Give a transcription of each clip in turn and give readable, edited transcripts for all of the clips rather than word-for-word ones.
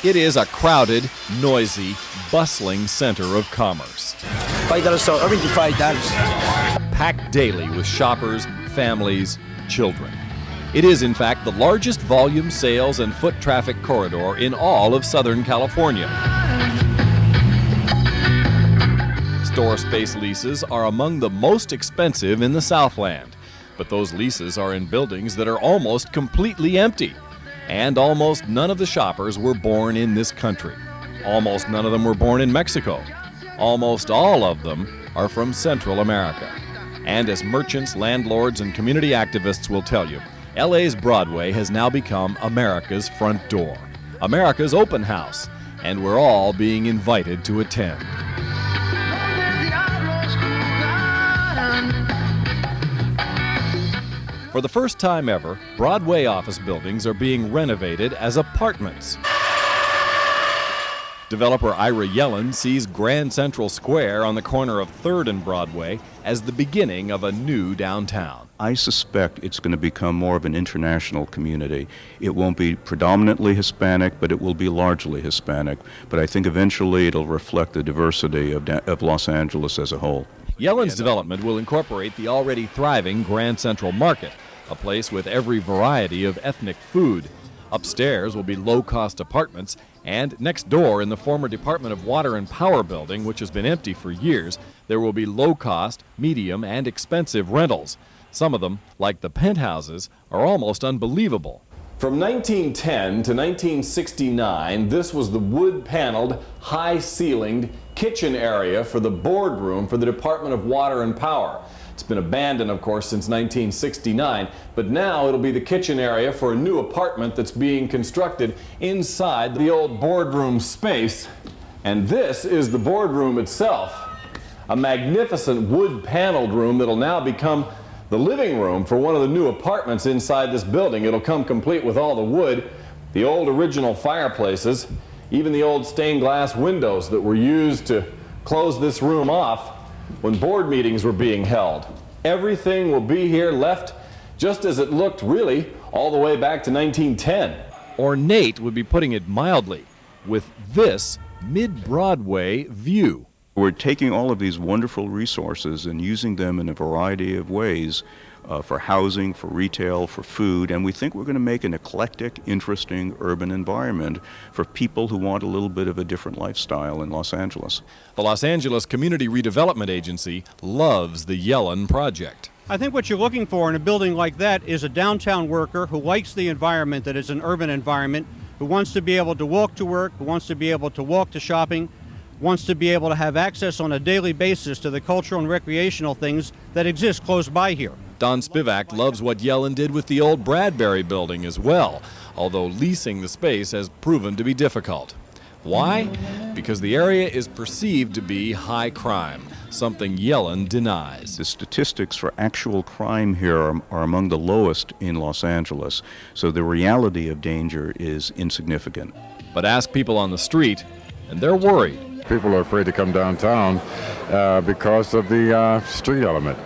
It is a crowded, noisy, bustling center of commerce. $5 store, everything $5. Packed daily with shoppers, families, children. It is, in fact, the largest volume sales and foot traffic corridor in all of Southern California. Store space leases are among the most expensive in the Southland, but those leases are in buildings that are almost completely empty. And almost none of the shoppers were born in this country. Almost none of them were born in Mexico. Almost all of them are from Central America. And as merchants, landlords, and community activists will tell you, LA's Broadway has now become America's front door, America's open house, and we're all being invited to attend. For the first time ever, Broadway office buildings are being renovated as apartments. Developer Ira Yellen sees Grand Central Square on the corner of 3rd and Broadway as the beginning of a new downtown. I suspect it's going to become more of an international community. It won't be predominantly Hispanic, but it will be largely Hispanic. But I think eventually it'll reflect the diversity of Los Angeles as a whole. Yellen's development will incorporate the already thriving Grand Central Market, a place with every variety of ethnic food. Upstairs will be low-cost apartments, and next door in the former Department of Water and Power building, which has been empty for years, there will be low-cost, medium, and expensive rentals. Some of them, like the penthouses, are almost unbelievable. From 1910 to 1969, this was the wood-paneled, high-ceilinged kitchen area for the boardroom for the Department of Water and Power. It's been abandoned, of course, since 1969, but now it'll be the kitchen area for a new apartment that's being constructed inside the old boardroom space. And this is the boardroom itself, a magnificent wood-paneled room that'll now become the living room for one of the new apartments inside this building. It'll come complete with all the wood, the old original fireplaces, even the old stained glass windows that were used to close this room off when board meetings were being held. Everything will be here left just as it looked really all the way back to 1910. Ornate would be putting it mildly, with this mid-Broadway view. We're taking all of these wonderful resources and using them in a variety of ways for housing, for retail, for food, and we think we're going to make an eclectic, interesting urban environment for people who want a little bit of a different lifestyle in Los Angeles. The Los Angeles Community Redevelopment Agency loves the Yellen project. I think what you're looking for in a building like that is a downtown worker who likes the environment that is an urban environment, who wants to be able to walk to work, who wants to be able to walk to shopping, wants to be able to have access on a daily basis to the cultural and recreational things that exist close by here. Don Spivak loves what Yellen did with the old Bradbury building as well, although leasing the space has proven to be difficult. Why? Because the area is perceived to be high crime, something Yellen denies. The statistics for actual crime here are among the lowest in Los Angeles, so the reality of danger is insignificant. But ask people on the street, and they're worried. People are afraid to come downtown because of the street element.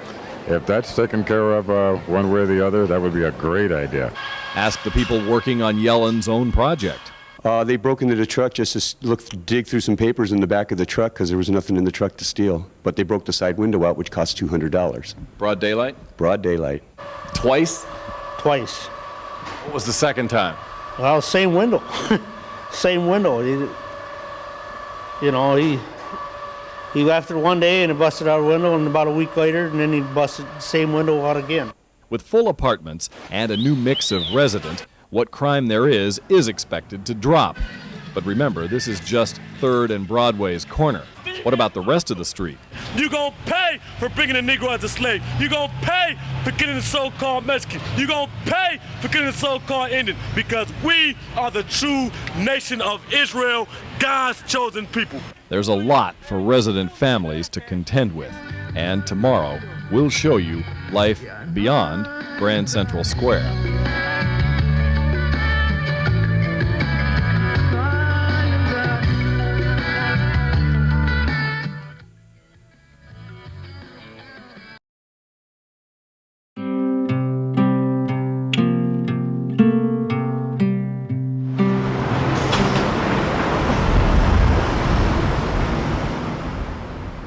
If that's taken care of one way or the other, that would be a great idea. Ask the people working on Yellen's own project. They broke into the truck just to dig through some papers in the back of the truck because there was nothing in the truck to steal. But they broke the side window out, which cost $200. Broad daylight? Broad daylight. Twice? Twice. What was the second time? Well, same window. Same window. He left it one day and it busted out a window, and about a week later, and then he busted the same window out again. With full apartments and a new mix of resident, what crime there is expected to drop. But remember, this is just 3rd and Broadway's corner. What about the rest of the street? You're going to pay for bringing a Negro as a slave. You're going to pay for getting the so-called Mexican. You're going to pay for getting the so-called Indian, because we are the true nation of Israel, God's chosen people. There's a lot for resident families to contend with. And tomorrow, we'll show you life beyond Grand Central Square.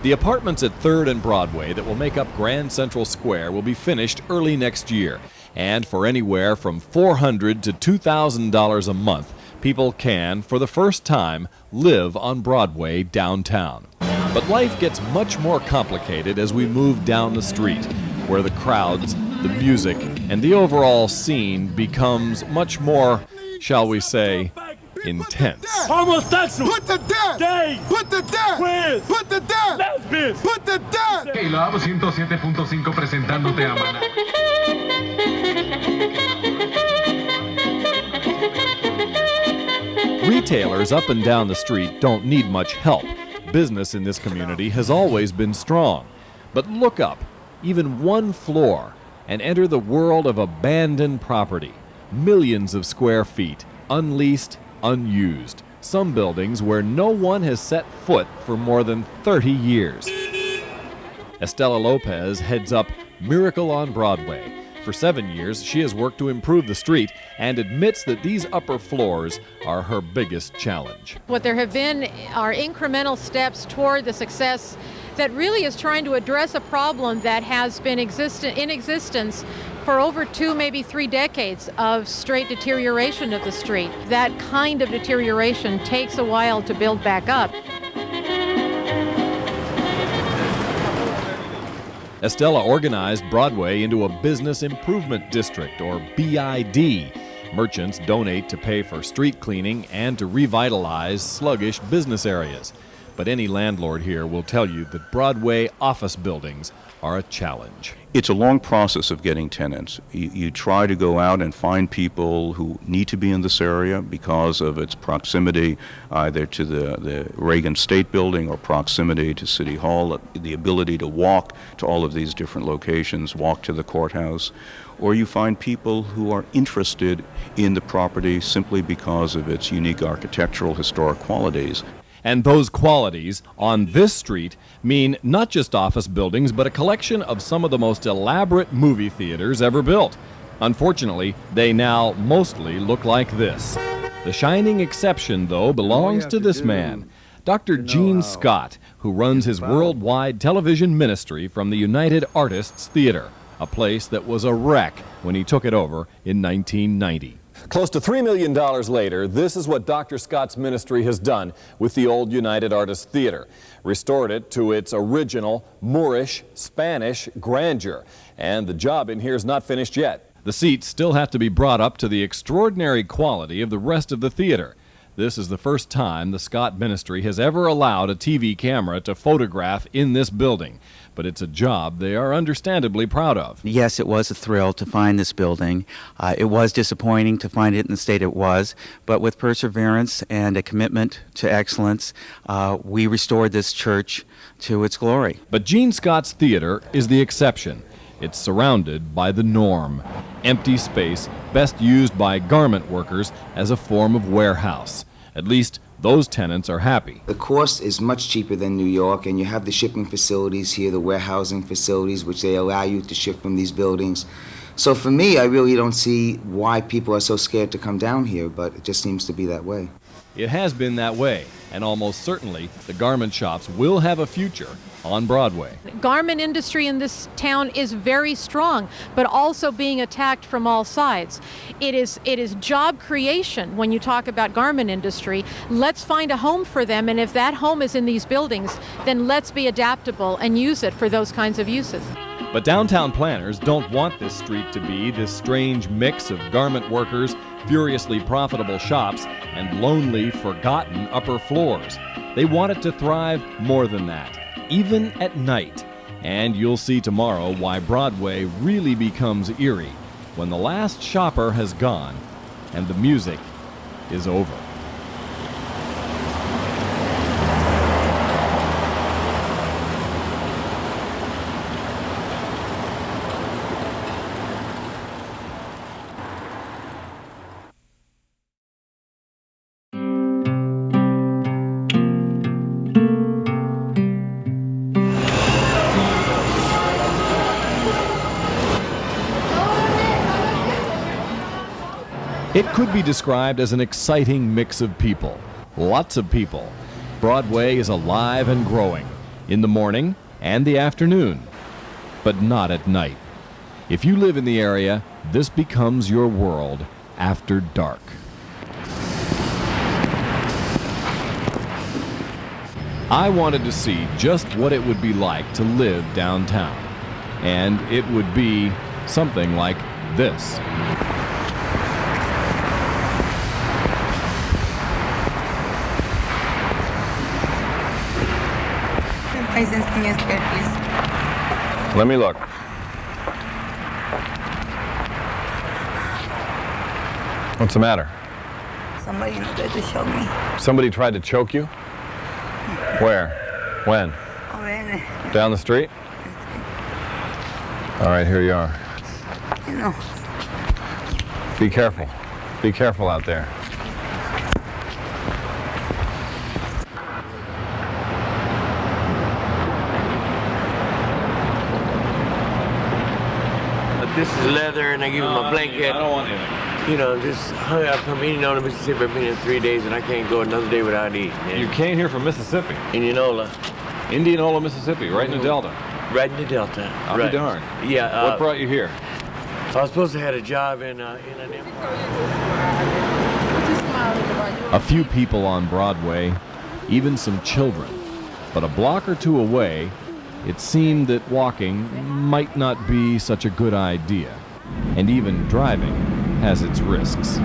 The apartments at 3rd and Broadway that will make up Grand Central Square will be finished early next year. And for anywhere from $400 to $2,000 a month, people can, for the first time, live on Broadway downtown. But life gets much more complicated as we move down the street, where the crowds, the music, and the overall scene becomes much more, shall we say, intense. Homosexual. Put the death. Gay. Put the death. Queers. Put the death. Lesbians. Put the death. Y la 107.5 presentándote a Maná. Retailers up and down the street don't need much help. Business in this community has always been strong. But look up, even one floor, and enter the world of abandoned property. Millions of square feet, unleased, unused. Some buildings where no one has set foot for more than 30 years. Estela Lopez heads up Miracle on Broadway. For 7 years, she has worked to improve the street and admits that these upper floors are her biggest challenge. What there have been are incremental steps toward the success that really is trying to address a problem that has been in existence for over 2, maybe 3 decades of straight deterioration of the street. That kind of deterioration takes a while to build back up. Estela organized Broadway into a business improvement district, or BID. Merchants donate to pay for street cleaning and to revitalize sluggish business areas. But any landlord here will tell you that Broadway office buildings are a challenge. It's a long process of getting tenants. You try to go out and find people who need to be in this area because of its proximity either to the Reagan State Building or proximity to City Hall, the ability to walk to all of these different locations, walk to the courthouse. Or you find people who are interested in the property simply because of its unique architectural, historic qualities. And those qualities on this street mean not just office buildings, but a collection of some of the most elaborate movie theaters ever built. Unfortunately, they now mostly look like this. The shining exception, though, belongs to this man, Dr. Gene Scott, who runs his worldwide television ministry from the United Artists Theater, a place that was a wreck when he took it over in 1990. Close to $3 million later, this is what Dr. Scott's ministry has done with the old United Artists Theater. Restored it to its original Moorish, Spanish grandeur. And the job in here is not finished yet. The seats still have to be brought up to the extraordinary quality of the rest of the theater. This is the first time the Scott ministry has ever allowed a TV camera to photograph in this building. But it's a job they are understandably proud of. Yes, it was a thrill to find this building. It was disappointing to find it in the state it was, but with perseverance and a commitment to excellence, we restored this church to its glory. But Gene Scott's theater is the exception. It's surrounded by the norm. Empty space best used by garment workers as a form of warehouse. At least those tenants are happy. The cost is much cheaper than New York, and you have the shipping facilities here, the warehousing facilities, which they allow you to ship from these buildings. So for me, I really don't see why people are so scared to come down here, but it just seems to be that way. It has been that way, and almost certainly the garment shops will have a future on Broadway. Garment industry in this town is very strong, but also being attacked from all sides. It is job creation when you talk about garment industry. Let's find a home for them, and if that home is in these buildings, then let's be adaptable and use it for those kinds of uses. But downtown planners don't want this street to be this strange mix of garment workers, furiously profitable shops, and lonely, forgotten upper floors. They want it to thrive more than that, even at night. And you'll see tomorrow why Broadway really becomes eerie when the last shopper has gone and the music is over. It could be described as an exciting mix of people. Lots of people. Broadway is alive and growing. in the morning and the afternoon, but not at night. If you live in the area, this becomes your world after dark. I wanted to see just what it would be like to live downtown, and it would be something like this. Let me look. What's the matter? Somebody tried to choke me. Somebody tried to choke you? Where? When? Down the street? All right, here you are. You know. Be careful. Be careful out there. This is leather, and I give him a blanket. I don't want anything. You know, just hung up from Indianola, Mississippi. I've been here 3 days, and I can't go another day without eating. You came here from Mississippi? Indianola. Indianola, Mississippi, right in the Delta. Right in the Delta. I'll be darned. Yeah. What brought you here? I was supposed to have a job in an A few people on Broadway, even some children. But a block or two away, it seemed that walking might not be such a good idea. And even driving has its risks.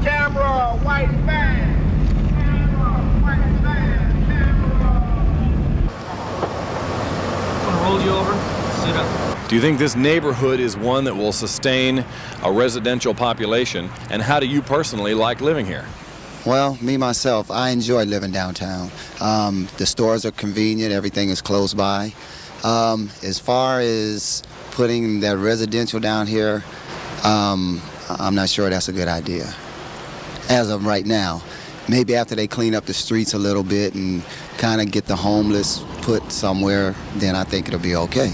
Camera, white van. Camera, white van. Camera. Roll you over. Sit up. Do you think this neighborhood is one that will sustain a residential population? And how do you personally like living here? Well, me, myself, I enjoy living downtown. The stores are convenient. Everything is close by. As far as putting that residential down here, I'm not sure that's a good idea. As of right now, maybe after they clean up the streets a little bit and kind of get the homeless put somewhere, then I think it'll be okay.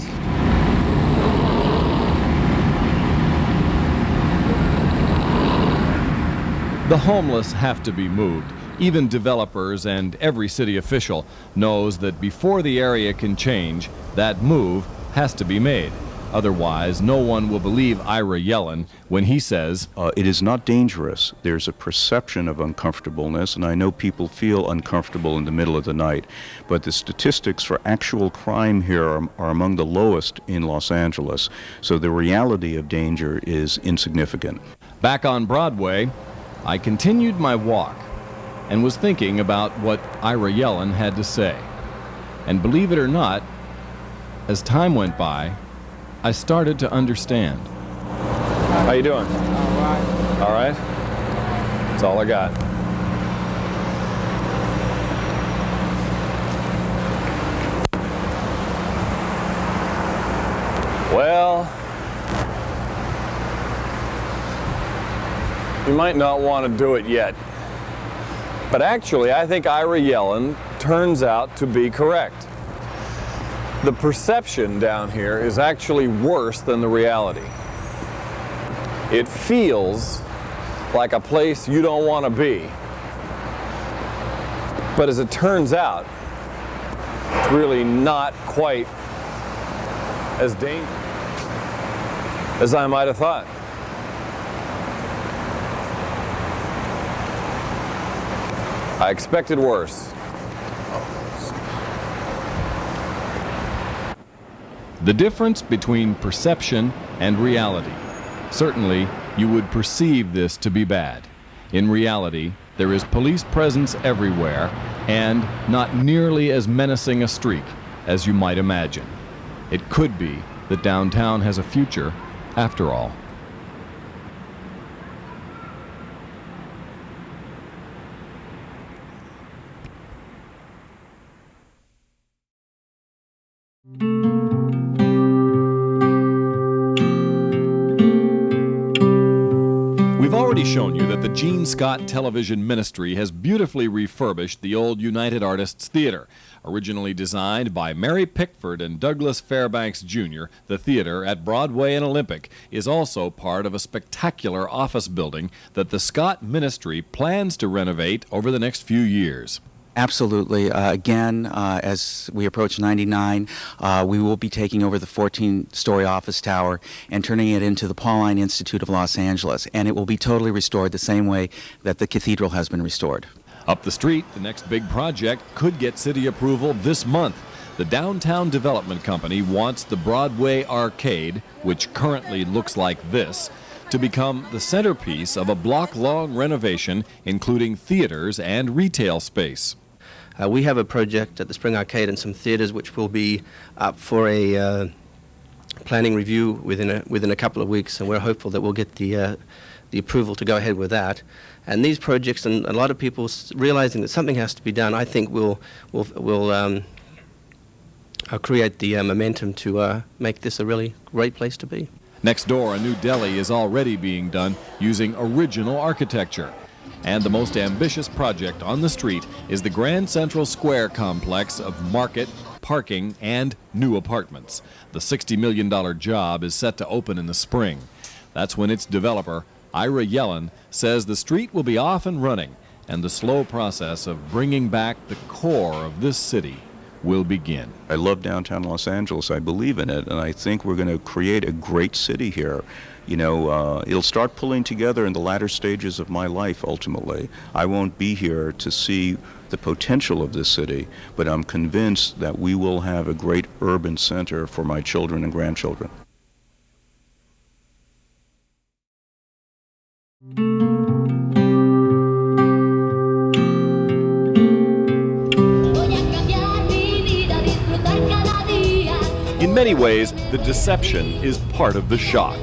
The homeless have to be moved. Even developers and every city official knows that before the area can change, that move has to be made. Otherwise, no one will believe Ira Yellen when he says, it is not dangerous. There's a perception of uncomfortableness, and I know people feel uncomfortable in the middle of the night, but the statistics for actual crime here are among the lowest in Los Angeles, so the reality of danger is insignificant. Back on Broadway, I continued my walk and was thinking about what Ira Yellen had to say. And believe it or not, as time went by, I started to understand. How you doing? All right. All right? That's all I got. Well, you might not want to do it yet. But actually, I think Ira Yellen turns out to be correct. The perception down here is actually worse than the reality. It feels like a place you don't want to be. But as it turns out, it's really not quite as dangerous as I might have thought. I expected worse. The difference between perception and reality. Certainly, you would perceive this to be bad. In reality, there is police presence everywhere and not nearly as menacing a streak as you might imagine. It could be that downtown has a future after all. We've already shown you that the Gene Scott Television Ministry has beautifully refurbished the old United Artists Theater. Originally designed by Mary Pickford and Douglas Fairbanks Jr., the theater at Broadway and Olympic is also part of a spectacular office building that the Scott Ministry plans to renovate over the next few years. Absolutely. Again, as we approach 99, we will be taking over the 14-story office tower and turning it into the Pauline Institute of Los Angeles, and it will be totally restored the same way that the cathedral has been restored. Up the street, the next big project could get city approval this month. The Downtown Development Company wants the Broadway Arcade, which currently looks like this, to become the centerpiece of a block-long renovation including theaters and retail space. We have a project at the Spring Arcade and some theaters which will be up for a planning review within a couple of weeks, and we're hopeful that we'll get the approval to go ahead with that. And these projects, and a lot of people realizing that something has to be done, I think will create the momentum to make this a really great place to be. Next door, a new deli is already being done using original architecture. And the most ambitious project on the street is the Grand Central Square complex of market, parking, and new apartments. The $60 million job is set to open in the spring. That's when its developer, Ira Yellen, says the street will be off and running, and the slow process of bringing back the core of this city will begin. I love downtown Los Angeles. I believe in it, and I think we're going to create a great city here. You know, it'll start pulling together in the latter stages of my life, ultimately. I won't be here to see the potential of this city, but I'm convinced that we will have a great urban center for my children and grandchildren. In many ways, the deception is part of the shock.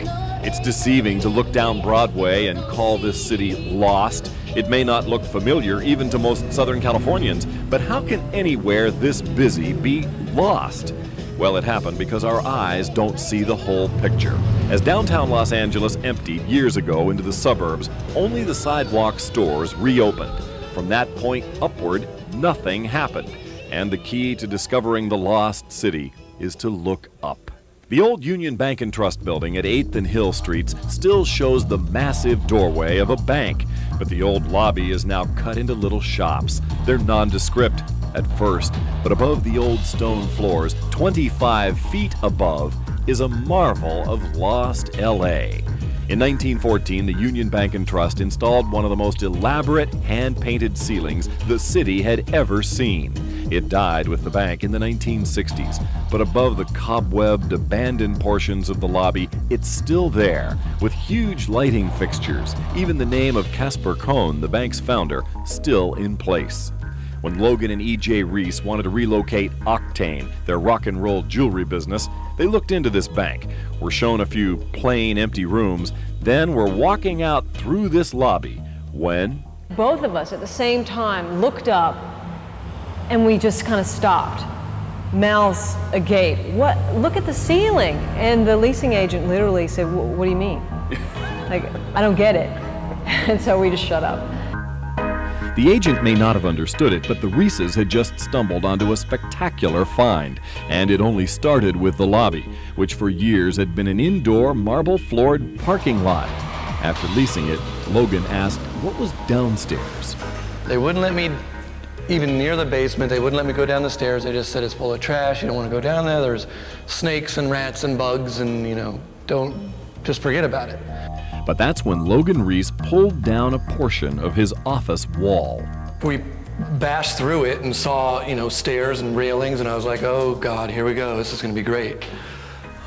It's deceiving to look down Broadway and call this city lost. It may not look familiar even to most Southern Californians, but how can anywhere this busy be lost? Well, it happened because our eyes don't see the whole picture. As downtown Los Angeles emptied years ago into the suburbs, only the sidewalk stores reopened. From that point upward, nothing happened. And the key to discovering the lost city is to look up. The old Union Bank and Trust building at 8th and Hill Streets still shows the massive doorway of a bank, but the old lobby is now cut into little shops. They're nondescript at first, but above the old stone floors, 25 feet above, is a marvel of lost L.A. In 1914, the Union Bank and Trust installed one of the most elaborate hand-painted ceilings the city had ever seen. It died with the bank in the 1960s, but above the cobwebbed, abandoned portions of the lobby, it's still there, with huge lighting fixtures, even the name of Casper Cohn, the bank's founder, still in place. When Logan and E.J. Reese wanted to relocate Octane, their rock and roll jewelry business, they looked into this bank, were shown a few plain, empty rooms, then were walking out through this lobby when both of us at the same time looked up and we just kind of stopped, mouths agape. What? Look at the ceiling. And the leasing agent literally said, what do you mean? Like, I don't get it. And so we just shut up. The agent may not have understood it, but the Reeses had just stumbled onto a spectacular find, and it only started with the lobby, which for years had been an indoor, marble-floored parking lot. After leasing it, Logan asked what was downstairs. They wouldn't let me even near the basement. They wouldn't let me go down the stairs. They just said it's full of trash. You don't want to go down there. There's snakes and rats and bugs, and, you know, just forget about it. But that's when Logan Reese pulled down a portion of his office wall. We bashed through it and saw, you know, stairs and railings, and I was like, oh God, here we go. This is going to be great.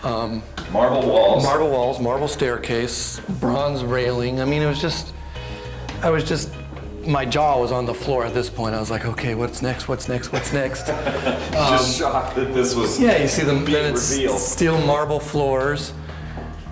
Marble walls. Marble walls, marble staircase, bronze railing. I mean, my jaw was on the floor at this point. I was like, okay, what's next? Just shocked that this was yeah, you see them, being then it's revealed. steel marble floors,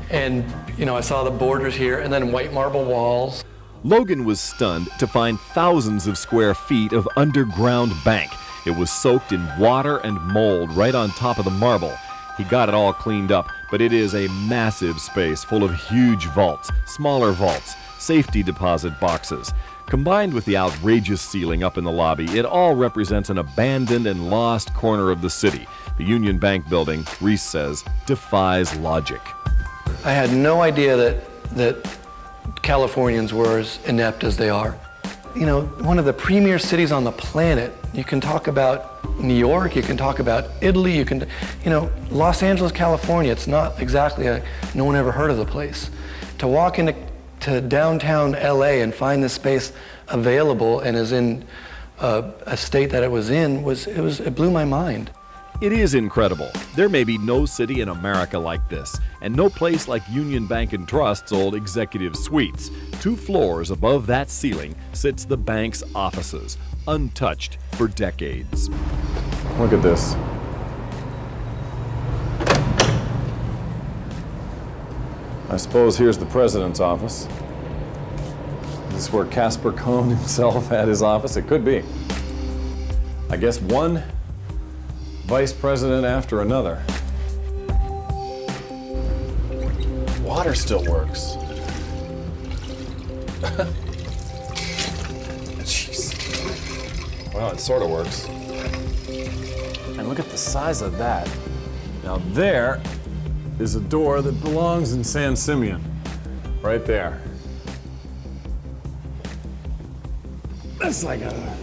and, you know, I saw the borders here, and then white marble walls. Logan was stunned to find thousands of square feet of underground bank. It was soaked in water and mold right on top of the marble. He got it all cleaned up, but it is a massive space full of huge vaults, smaller vaults, safety deposit boxes. Combined with the outrageous ceiling up in the lobby, it all represents an abandoned and lost corner of the city. The Union Bank building, Reese says, defies logic. I had no idea that Californians were as inept as they are. You know, one of the premier cities on the planet. You can talk about New York, you can talk about Italy, Los Angeles, California, it's not exactly no one ever heard of the place. To walk into downtown LA and find this space available and is in a state that it was in, it blew my mind. It is incredible. There may be no city in America like this, and no place like Union Bank and Trust's old executive suites. 2 floors above that ceiling sits the bank's offices, untouched for decades. Look at this. I suppose here's the president's office. Is this where Casper Cohn himself had his office? It could be. I guess one vice president after another. Water still works. Jeez. Well, it sort of works. And look at the size of that. Now there is a door that belongs in San Simeon. Right there. That's like a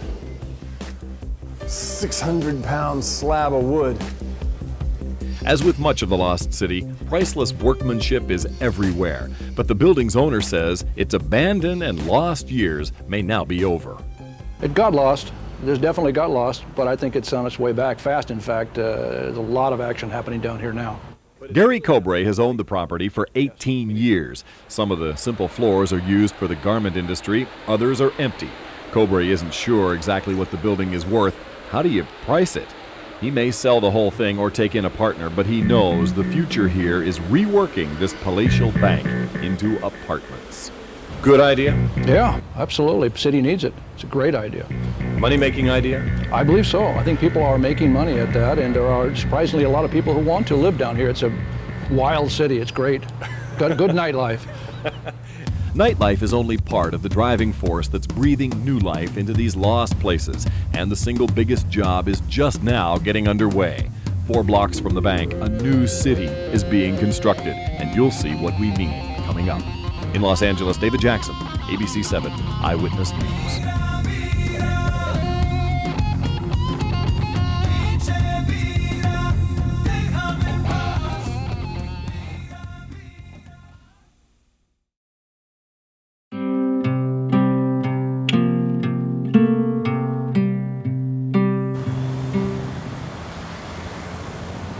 600-pound slab of wood. As with much of the lost city, priceless workmanship is everywhere. But the building's owner says its abandoned and lost years may now be over. It got lost. There's definitely got lost, but I think it's on its way back fast. In fact, there's a lot of action happening down here now. Gary Cobre has owned the property for 18 years. Some of the simple floors are used for the garment industry, others are empty. Cobre isn't sure exactly what the building is worth. How do you price it? He may sell the whole thing or take in a partner, but he knows the future here is reworking this palatial bank into apartments. Good idea? Yeah, absolutely. The city needs it. It's a great idea. Money-making idea? I believe so. I think people are making money at that, and there are surprisingly a lot of people who want to live down here. It's a wild city. It's great. Got a good nightlife. Nightlife is only part of the driving force that's breathing new life into these lost places, and the single biggest job is just now getting underway. 4 blocks from the bank, a new city is being constructed, and you'll see what we mean coming up. In Los Angeles, David Jackson, ABC 7 Eyewitness News.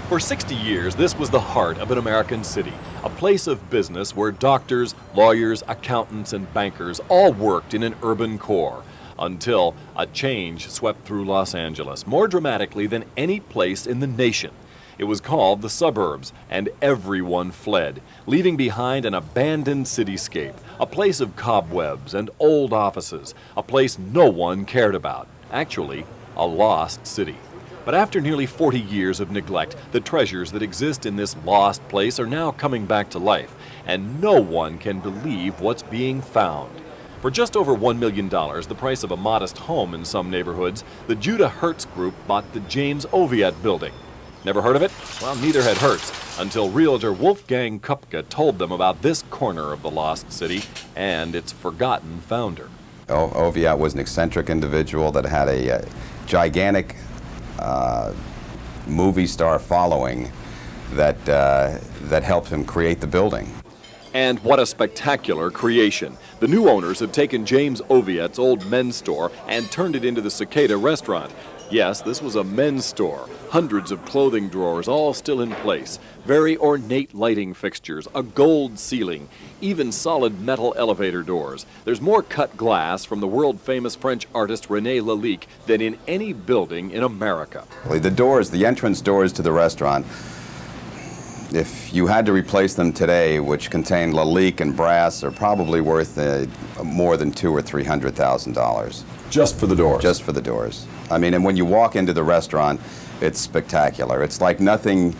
For 60 years, this was the heart of an American city, a place of business where doctors, lawyers, accountants, and bankers all worked in an urban core, until a change swept through Los Angeles, more dramatically than any place in the nation. It was called the suburbs, and everyone fled, leaving behind an abandoned cityscape, a place of cobwebs and old offices, a place no one cared about. Actually, a lost city. But after nearly 40 years of neglect, the treasures that exist in this lost place are now coming back to life, and no one can believe what's being found. For just over $1 million, the price of a modest home in some neighborhoods, the Judah Hertz Group bought the James Oviatt building. Never heard of it? Well, neither had Hertz, until realtor Wolfgang Kupke told them about this corner of the lost city and its forgotten founder. Oviatt was an eccentric individual that had a gigantic movie star following that helped him create the building. And what a spectacular creation. The new owners have taken James Oviatt's old men's store and turned it into the Cicada restaurant. Yes, this was a men's store. Hundreds of clothing drawers, all still in place. Very ornate lighting fixtures, a gold ceiling, even solid metal elevator doors. There's more cut glass from the world-famous French artist René Lalique than in any building in America. The entrance doors to the restaurant, if you had to replace them today, which contain Lalique and brass, are probably worth more than $200,000 or $300,000. Just for the doors? Just for the doors. I mean, and when you walk into the restaurant, it's spectacular. It's like nothing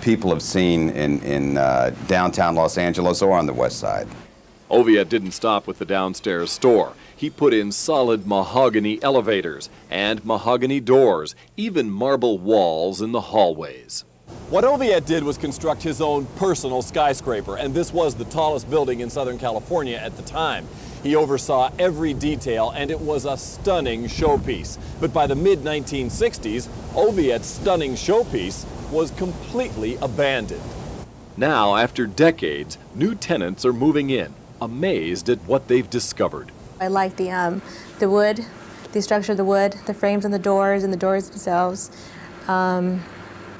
people have seen in downtown Los Angeles or on the west side. Oviatt didn't stop with the downstairs store. He put in solid mahogany elevators and mahogany doors, even marble walls in the hallways. What Oviatt did was construct his own personal skyscraper, and this was the tallest building in Southern California at the time. He oversaw every detail, and it was a stunning showpiece. But by the mid-1960s, Oviatt's stunning showpiece was completely abandoned. Now, after decades, new tenants are moving in, amazed at what they've discovered. I like the wood, the structure of the wood, the frames on the doors and the doors themselves.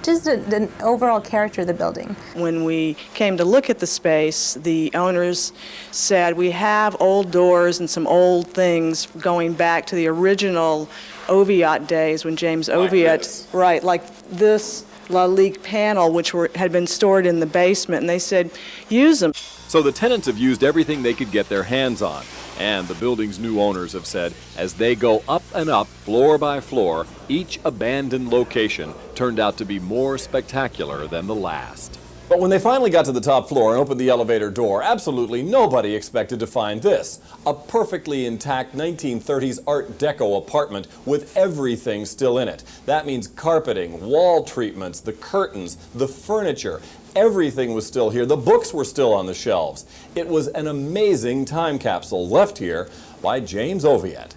Just the overall character of the building. When we came to look at the space, the owners said we have old doors and some old things going back to the original Oviatt days when James Oviatt, right, like this Lalique panel, which had been stored in the basement, and they said, use them. So the tenants have used everything they could get their hands on. And the building's new owners have said, as they go up and up, floor by floor, each abandoned location turned out to be more spectacular than the last. But when they finally got to the top floor and opened the elevator door, absolutely nobody expected to find this. A perfectly intact 1930s Art Deco apartment with everything still in it. That means carpeting, wall treatments, the curtains, the furniture. Everything was still here. The books were still on the shelves. It was an amazing time capsule left here by James Oviatt.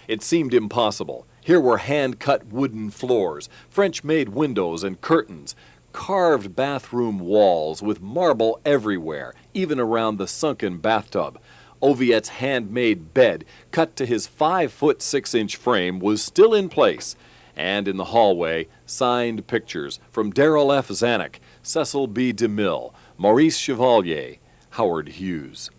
It seemed impossible. Here were hand-cut wooden floors, French-made windows and curtains, carved bathroom walls with marble everywhere, even around the sunken bathtub. Oviatt's handmade bed, cut to his 5-foot 6-inch frame, was still in place. And in the hallway, signed pictures from Darrell F. Zanuck, Cecil B. DeMille, Maurice Chevalier, Howard Hughes.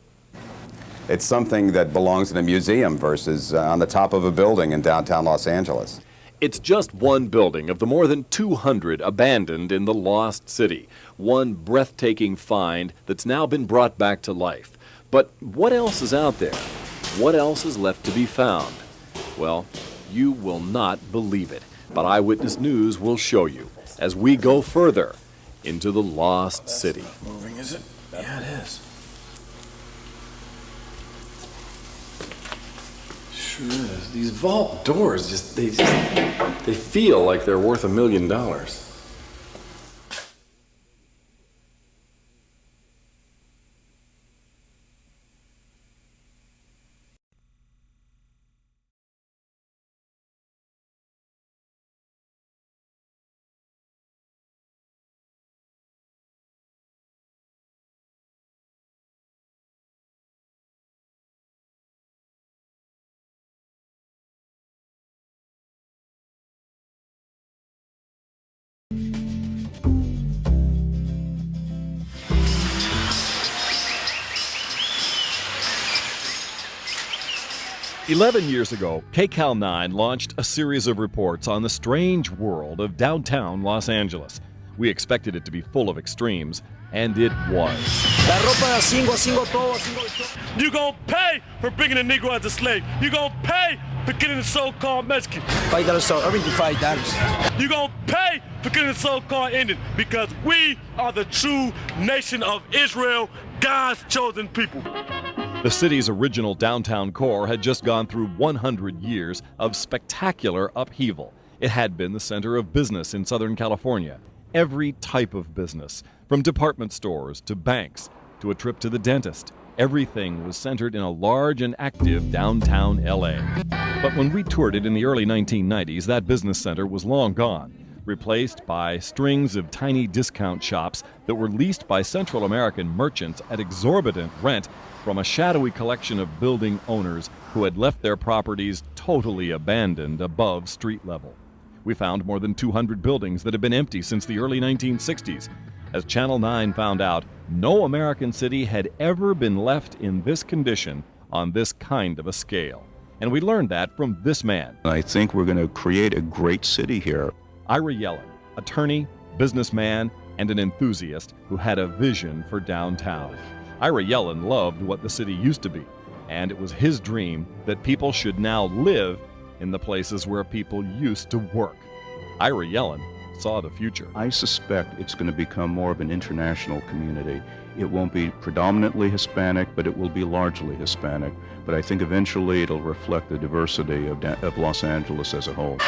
It's something that belongs in a museum versus on the top of a building in downtown Los Angeles. It's just one building of the more than 200 abandoned in the lost city. One breathtaking find that's now been brought back to life. But what else is out there? What else is left to be found? Well, you will not believe it, but Eyewitness News will show you as we go further into the lost city. Moving, is it? Yeah, it is. Sure is. These vault doors they feel like they're worth $1 million. "11 years ago, KCAL 9 launched a series of reports on the strange world of downtown Los Angeles. We expected it to be full of extremes, and it was. You gonna pay for bringing a Negro as a slave. You gonna pay for getting the so-called Mexican. $5, so everything $5. You gonna pay for getting the so-called Indian, because we are the true nation of Israel, God's chosen people. The city's original downtown core had just gone through 100 years of spectacular upheaval. It had been the center of business in Southern California. Every type of business, from department stores to banks to a trip to the dentist, everything was centered in a large and active downtown LA. But when we toured it in the early 1990s, that business center was long gone, replaced by strings of tiny discount shops that were leased by Central American merchants at exorbitant rent from a shadowy collection of building owners who had left their properties totally abandoned above street level. We found more than 200 buildings that had been empty since the early 1960s. As Channel 9 found out, no American city had ever been left in this condition on this kind of a scale. And we learned that from this man. I think we're going to create a great city here. Ira Yellen, attorney, businessman, and an enthusiast who had a vision for downtown. Ira Yellen loved what the city used to be, and it was his dream that people should now live in the places where people used to work. Ira Yellen saw the future. I suspect it's going to become more of an international community. It won't be predominantly Hispanic, but it will be largely Hispanic. But I think eventually it'll reflect the diversity of Los Angeles as a whole.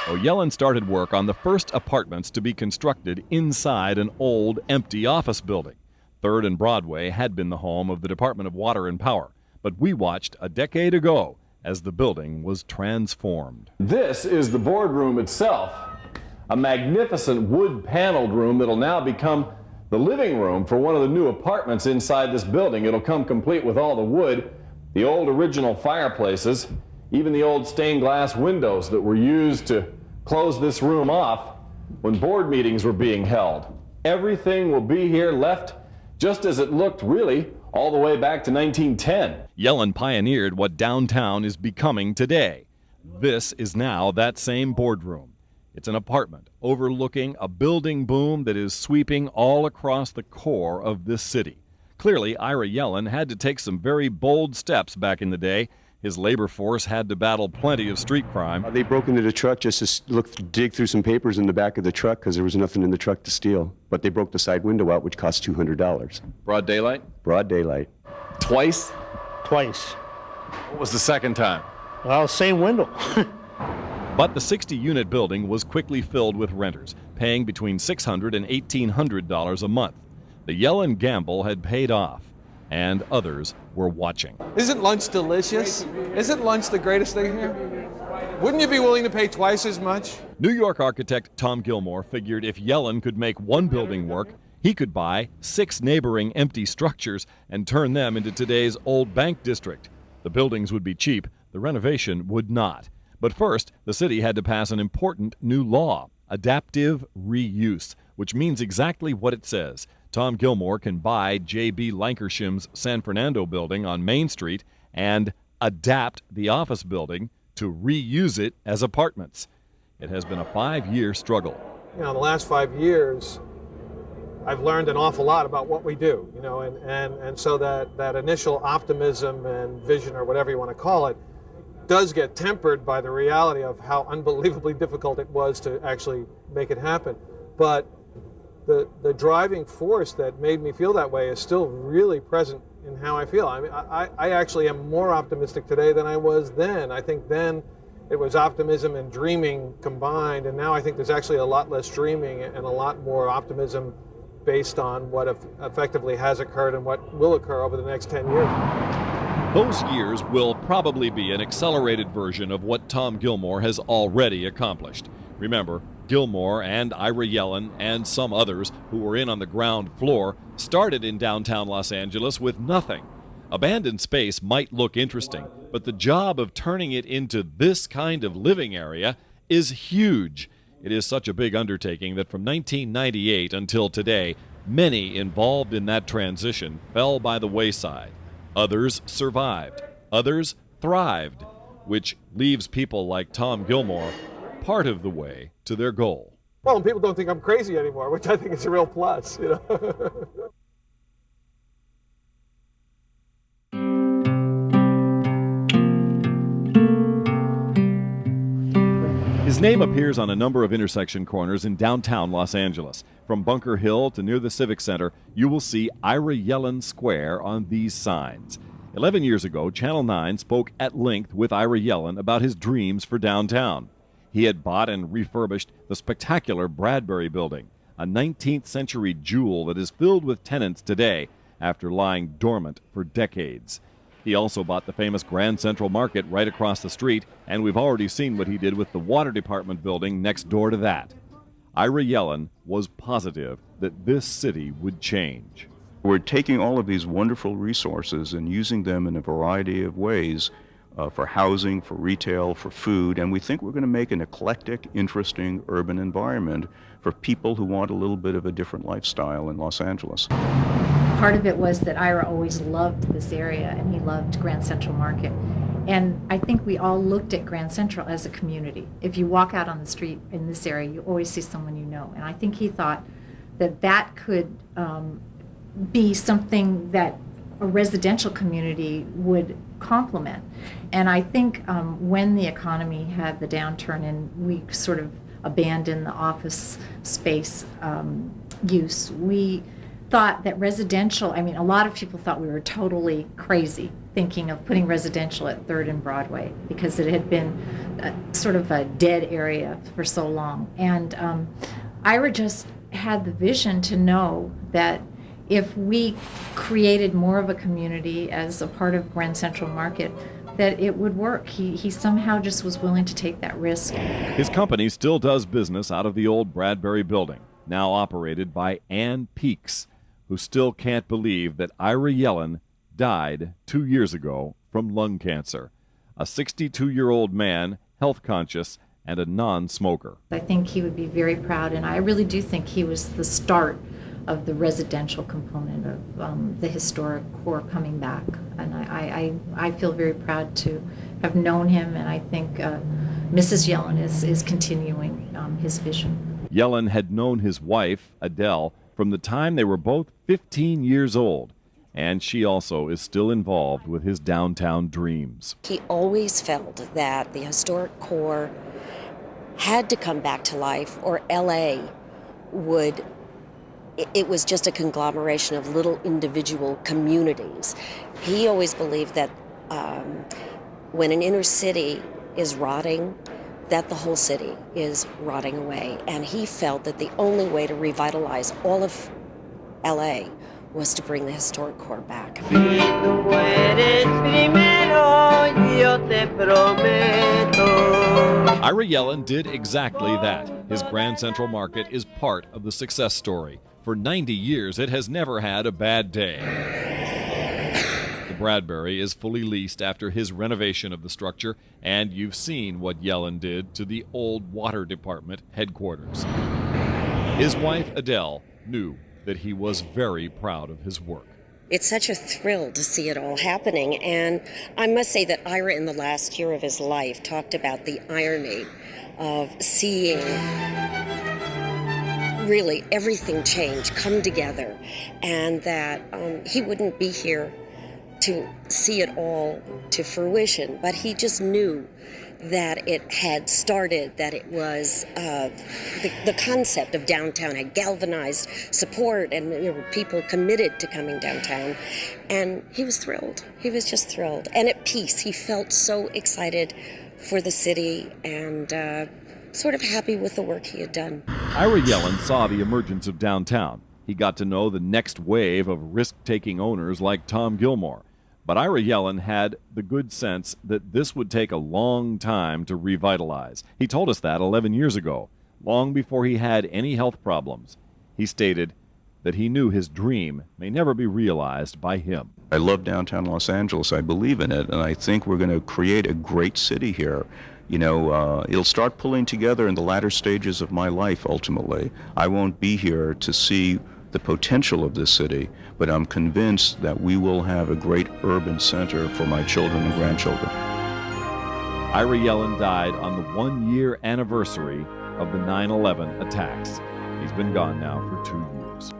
Yellen started work on the first apartments to be constructed inside an old, empty office building. 3rd and Broadway had been the home of the Department of Water and Power, but we watched a decade ago as the building was transformed. This is the boardroom itself, a magnificent wood-paneled room that'll now become the living room for one of the new apartments inside this building. It'll come complete with all the wood, the old original fireplaces, even the old stained glass windows that were used to close this room off when board meetings were being held. Everything will be here left just as it looked really all the way back to 1910. Yellen pioneered what downtown is becoming today. This is now that same boardroom. It's an apartment overlooking a building boom that is sweeping all across the core of this city. Clearly, Ira Yellen had to take some very bold steps back in the day. His labor force had to battle plenty of street crime. They broke into the truck just to dig through some papers in the back of the truck because there was nothing in the truck to steal. But they broke the side window out, which cost $200. Broad daylight? Broad daylight. Twice? Twice. What was the second time? Well, same window. But the 60-unit building was quickly filled with renters, paying between $600 and $1,800 a month. The Yellen gamble had paid off, and others were watching. Isn't lunch delicious? Isn't lunch the greatest thing here? Wouldn't you be willing to pay twice as much? New York architect Tom Gilmore figured if Yellen could make one building work, he could buy 6 neighboring empty structures and turn them into today's old bank district. The buildings would be cheap, the renovation would not. But first, the city had to pass an important new law, adaptive reuse, which means exactly what it says. Tom Gilmore can buy J.B. Lankersham's San Fernando building on Main Street and adapt the office building to reuse it as apartments. It has been a 5-year struggle. You know, in the last 5 years, I've learned an awful lot about what we do, you know, and so that initial optimism and vision, or whatever you want to call it, does get tempered by the reality of how unbelievably difficult it was to actually make it happen. But the driving force that made me feel that way is still really present in how I feel. I mean, I actually am more optimistic today than I was then. I think then it was optimism and dreaming combined, and now I think there's actually a lot less dreaming and a lot more optimism based on what effectively has occurred and what will occur over the next 10 years. Those years will probably be an accelerated version of what Tom Gilmore has already accomplished. Remember, Gilmore and Ira Yellen and some others who were in on the ground floor started in downtown Los Angeles with nothing. Abandoned space might look interesting, but the job of turning it into this kind of living area is huge. It is such a big undertaking that from 1998 until today, many involved in that transition fell by the wayside. Others survived. Others thrived, which leaves people like Tom Gilmore part of the way to their goal. Well, and people don't think I'm crazy anymore, which I think is a real plus, you know. His name appears on a number of intersection corners in downtown Los Angeles. From Bunker Hill to near the Civic Center, you will see Ira Yellen Square on these signs. 11 years ago, Channel 9 spoke at length with Ira Yellen about his dreams for downtown. He had bought and refurbished the spectacular Bradbury Building, a 19th century jewel that is filled with tenants today after lying dormant for decades. He also bought the famous Grand Central Market right across the street, and we've already seen what he did with the Water Department building next door to that. Ira Yellen was positive that this city would change. We're taking all of these wonderful resources and using them in a variety of ways for housing, for retail, for food, and we think we're going to make an eclectic, interesting urban environment for people who want a little bit of a different lifestyle in Los Angeles. Part of it was that Ira always loved this area, and he loved Grand Central Market. And I think we all looked at Grand Central as a community. If you walk out on the street in this area, you always see someone you know. And I think he thought that that could be something that a residential community would complement. And I think when the economy had the downturn and we sort of abandoned the office space use, we thought that residential, I mean, a lot of people thought we were totally crazy thinking of putting residential at 3rd and Broadway because it had been sort of a dead area for so long. And Ira just had the vision to know that if we created more of a community as a part of Grand Central Market, that it would work. He somehow just was willing to take that risk. His company still does business out of the old Bradbury building, now operated by Ann Peaks, who still can't believe that Ira Yellen died 2 years ago from lung cancer. A 62-year-old man, health conscious, and a non-smoker. I think he would be very proud, and I really do think he was the start of the residential component of the historic core coming back. And I feel very proud to have known him, and I think Mrs. Yellen is continuing his vision. Yellen had known his wife, Adele, from the time they were both 15 years old, and she also is still involved with his downtown dreams. He always felt that the historic core had to come back to life, or LA would. It was just a conglomeration of little individual communities. He always believed that when an inner city is rotting, that the whole city is rotting away. And he felt that the only way to revitalize all of LA was to bring the historic core back. Ira Yellen did exactly that. His Grand Central Market is part of the success story. For 90 years, it has never had a bad day. The Bradbury is fully leased after his renovation of the structure, and you've seen what Yellen did to the old water department headquarters. His wife, Adele, knew that he was very proud of his work. It's such a thrill to see it all happening, and I must say that Ira, in the last year of his life, talked about the irony of seeing really everything change, come together, and that he wouldn't be here to see it all to fruition, but he just knew that it had started, that it was the concept of downtown had galvanized support, and there were people committed to coming downtown, and he was thrilled. He was just thrilled and at peace. He felt so excited for the city and sort of happy with the work he had done. Ira Yellen saw the emergence of downtown. He got to know the next wave of risk-taking owners like Tom Gilmore. But Ira Yellen had the good sense that this would take a long time to revitalize. He told us that 11 years ago, long before he had any health problems. He stated that he knew his dream may never be realized by him. I love downtown Los Angeles. I believe in it, and I think we're going to create a great city here. You know, it'll start pulling together in the latter stages of my life, ultimately. I won't be here to see the potential of this city, but I'm convinced that we will have a great urban center for my children and grandchildren. Ira Yellen died on the 1-year anniversary of the 9/11 attacks. He's been gone now for 2 years.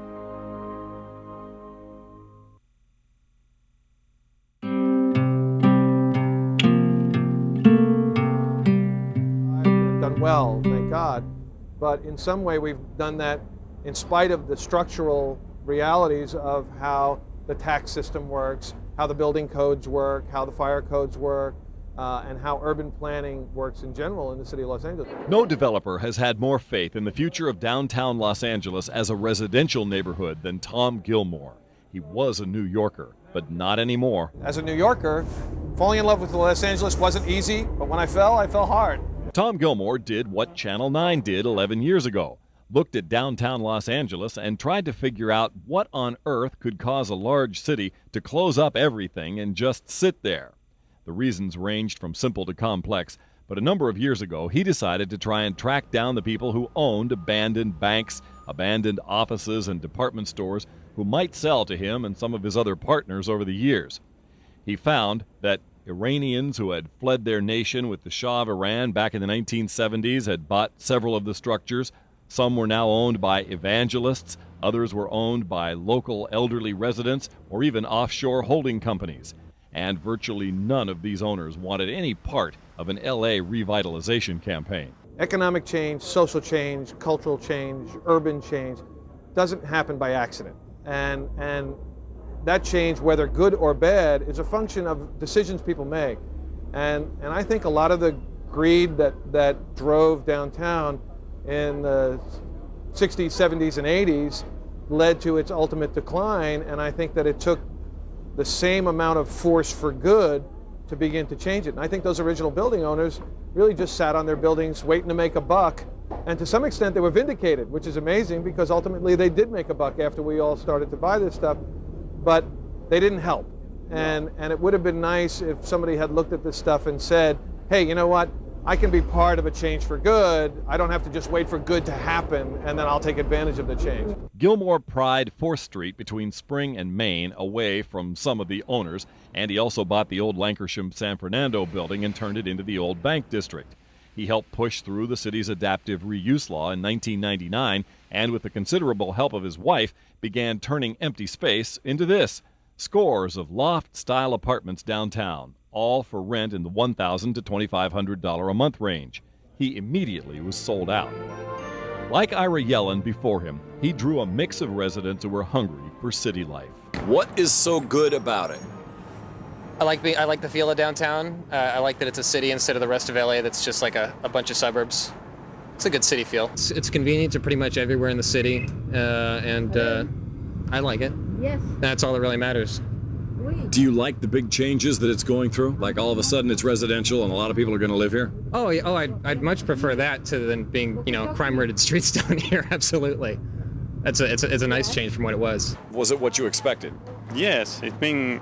I've done well, thank God, but in some way we've done that in spite of the structural realities of how the tax system works, how the building codes work, how the fire codes work, and how urban planning works in general in the city of Los Angeles. No developer has had more faith in the future of downtown Los Angeles as a residential neighborhood than Tom Gilmore. He was a New Yorker, but not anymore. As a New Yorker, falling in love with Los Angeles wasn't easy, but when I fell hard. Tom Gilmore did what Channel 9 did 11 years ago. Looked at downtown Los Angeles and tried to figure out what on earth could cause a large city to close up everything and just sit there. The reasons ranged from simple to complex, but a number of years ago he decided to try and track down the people who owned abandoned banks, abandoned offices, and department stores who might sell to him and some of his other partners over the years. He found that Iranians who had fled their nation with the Shah of Iran back in the 1970s had bought several of the structures. Some were now owned by evangelists, others were owned by local elderly residents or even offshore holding companies. And virtually none of these owners wanted any part of an LA revitalization campaign. Economic change, social change, cultural change, urban change doesn't happen by accident. and that change, whether good or bad, is a function of decisions people make. And I think a lot of the greed that drove downtown in the 60s, 70s, and 80s led to its ultimate decline, and I think that it took the same amount of force for good to begin to change it. And I think those original building owners really just sat on their buildings waiting to make a buck, and to some extent they were vindicated, which is amazing because ultimately they did make a buck after we all started to buy this stuff, but they didn't help. And it would have been nice if somebody had looked at this stuff and said, hey, you know what? I can be part of a change for good. I don't have to just wait for good to happen, and then I'll take advantage of the change. Gilmore pried 4th Street between Spring and Main away from some of the owners, and he also bought the old Lancashire San Fernando building and turned it into the old Bank District. He helped push through the city's adaptive reuse law in 1999, and with the considerable help of his wife, began turning empty space into this. Scores of loft-style apartments downtown, all for rent in the $1,000 to $2,500 a month range. He immediately was sold out. Like Ira Yellen before him, he drew a mix of residents who were hungry for city life. What is so good about it? I like the feel of downtown. I like that it's a city instead of the rest of LA that's just like a bunch of suburbs. It's a good city feel. It's convenient to pretty much everywhere in the city, and I like it. Yes. That's all that really matters. Do you like the big changes that it's going through? Like all of a sudden it's residential and a lot of people are going to live here? Oh, yeah, I'd much prefer that than being, crime-ridden streets down here. Absolutely. It's a nice change from what it was. Was it what you expected? Yes, it's been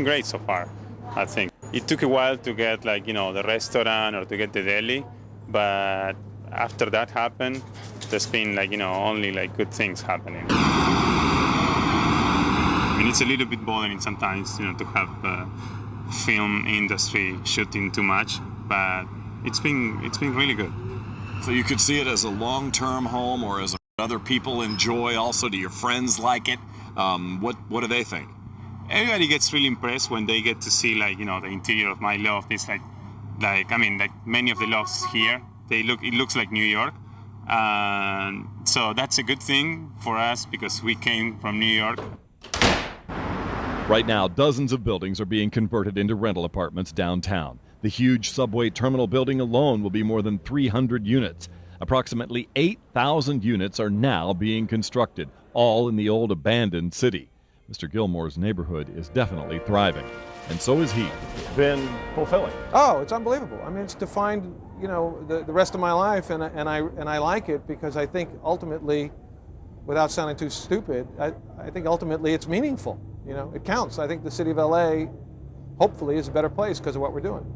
great so far, I think. It took a while to get the restaurant or to get the deli, but after that happened, there's been only good things happening. It's a little bit bothering sometimes, to have film industry shooting too much, but it's been really good. So you could see it as a long-term home, or as other people enjoy. Also, do your friends like it? What do they think? Everybody gets really impressed when they get to see the interior of my loft. It's like many of the lofts here, it looks like New York. So that's a good thing for us because we came from New York. Right now, dozens of buildings are being converted into rental apartments downtown. The huge subway terminal building alone will be more than 300 units. Approximately 8,000 units are now being constructed, all in the old abandoned city. Mr. Gilmore's neighborhood is definitely thriving, and so is he. It's been fulfilling. Oh, it's unbelievable. I mean, it's defined, the rest of my life, and I like it because I think ultimately, without sounding too stupid, I think ultimately it's meaningful. It counts. I think the city of LA, hopefully, is a better place because of what we're doing.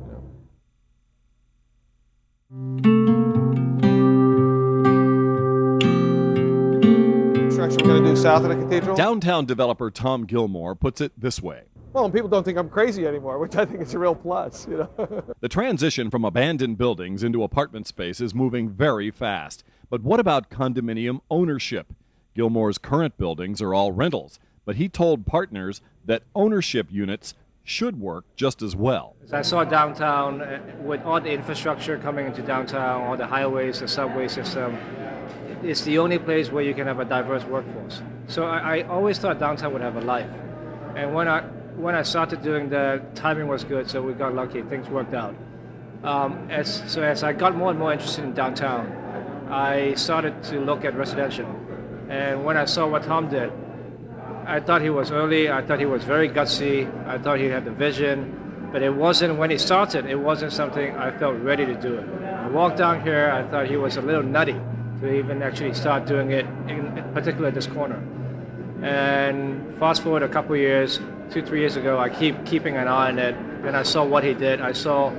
Construction we're going to do south of the cathedral. Downtown developer Tom Gilmore puts it this way. Well, and people don't think I'm crazy anymore, which I think is a real plus. The transition from abandoned buildings into apartment space is moving very fast. But what about condominium ownership? Gilmore's current buildings are all rentals, but he told partners that ownership units should work just as well. I saw downtown with all the infrastructure coming into downtown, all the highways, the subway system. It's the only place where you can have a diverse workforce. So I always thought downtown would have a life. And when I started doing that, timing was good, so we got lucky. Things worked out. As I got more and more interested in downtown, I started to look at residential. And when I saw what Tom did, I thought he was early, I thought he was very gutsy, I thought he had the vision, but it wasn't, when he started, it wasn't something I felt ready to do it. I walked down here, I thought he was a little nutty to even actually start doing it, in particular this corner. And fast forward a couple years, 2-3 years ago, I keeping an eye on it, then I saw what he did, I saw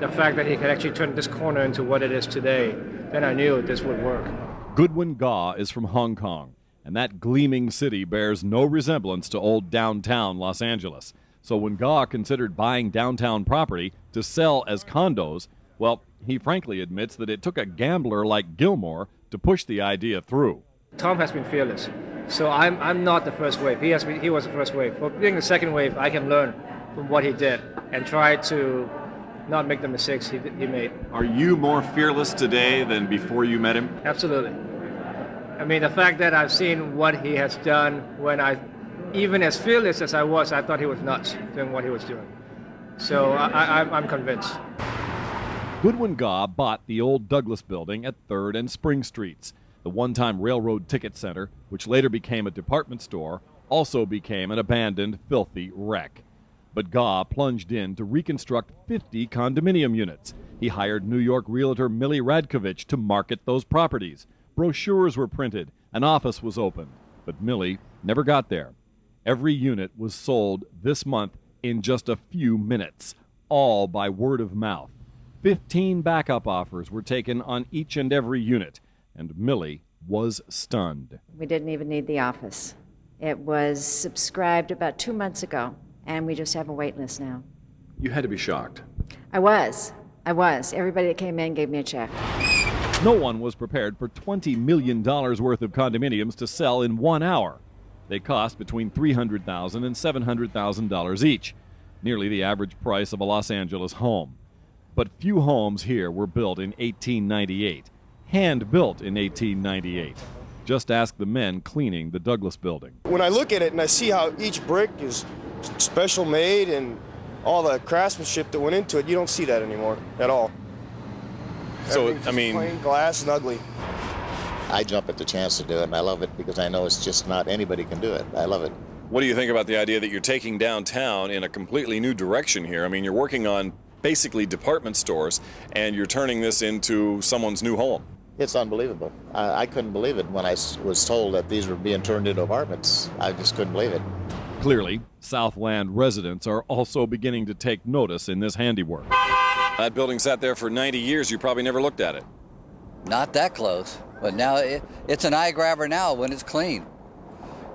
the fact that he could actually turn this corner into what it is today, then I knew this would work. Goodwin Gaw is from Hong Kong, and that gleaming city bears no resemblance to old downtown Los Angeles. So when Gaw considered buying downtown property to sell as condos, well, he frankly admits that it took a gambler like Gilmore to push the idea through. Tom has been fearless, so I'm not the first wave. He was the first wave. For being the second wave, I can learn from what he did and try to not make the mistakes he made. Are you more fearless today than before you met him? Absolutely. I mean, the fact that I've seen what he has done when even as fearless as I was, I thought he was nuts doing what he was doing. So I'm convinced. Goodwin Gaw bought the old Douglas building at 3rd and Spring Streets. The one-time railroad ticket center, which later became a department store, also became an abandoned, filthy wreck. But Gaw plunged in to reconstruct 50 condominium units. He hired New York realtor Millie Radkovich to market those properties. Brochures were printed, an office was opened, but Millie never got there. Every unit was sold this month in just a few minutes, all by word of mouth. 15 backup offers were taken on each and every unit, and Millie was stunned. We didn't even need the office. It was subscribed about 2 months ago, and we just have a wait list now. You had to be shocked. I was. Everybody that came in gave me a check. No one was prepared for $20 million worth of condominiums to sell in 1 hour. They cost between $300,000 and $700,000 each, nearly the average price of a Los Angeles home. But few homes here were built in 1898, hand-built in 1898. Just ask the men cleaning the Douglas building. When I look at it and I see how each brick is special made and all the craftsmanship that went into it, you don't see that anymore at all. So, I mean, plain glass and ugly. I jump at the chance to do it, and I love it because I know it's just not anybody can do it. I love it. What do you think about the idea that you're taking downtown in a completely new direction here? I mean, you're working on basically department stores, and you're turning this into someone's new home. It's unbelievable. I couldn't believe it when I was told that these were being turned into apartments. I just couldn't believe it. Clearly, Southland residents are also beginning to take notice in this handiwork. That building sat there for 90 years. You probably never looked at it. Not that close, but now it's an eye grabber now when it's clean.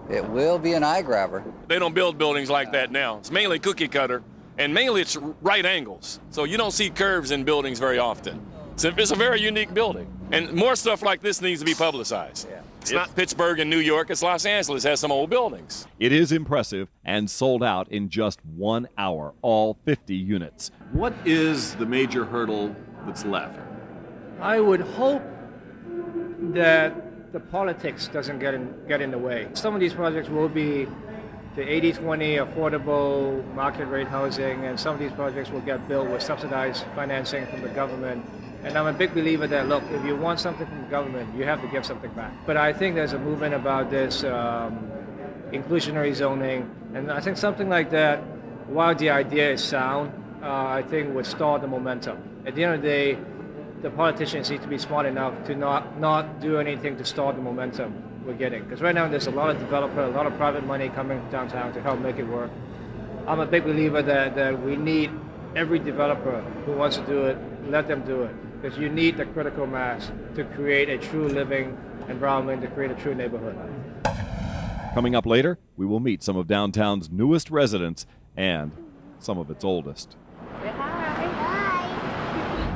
It will be an eye grabber. They don't build buildings like that now. It's mainly cookie cutter, and mainly it's right angles. So you don't see curves in buildings very often. So it's a very unique building. And more stuff like this needs to be publicized. Yeah. It's not Pittsburgh and New York, it's Los Angeles. It has some old buildings. It is impressive and sold out in just 1 hour, all 50 units. What is the major hurdle that's left? I would hope that the politics doesn't get in the way. Some of these projects will be the 80-20 affordable market rate housing, and some of these projects will get built with subsidized financing from the government. And I'm a big believer that, look, if you want something from the government, you have to give something back. But I think there's a movement about this inclusionary zoning, and I think something like that, while the idea is sound, I think would stall the momentum. At the end of the day, the politicians need to be smart enough to not do anything to stall the momentum we're getting. Because right now there's a lot of developer, a lot of private money coming downtown to help make it work. I'm a big believer that we need every developer who wants to do it, let them do it. Because you need the critical mass to create a true living environment, to create a true neighborhood. Coming up later, we will meet some of downtown's newest residents and some of its oldest.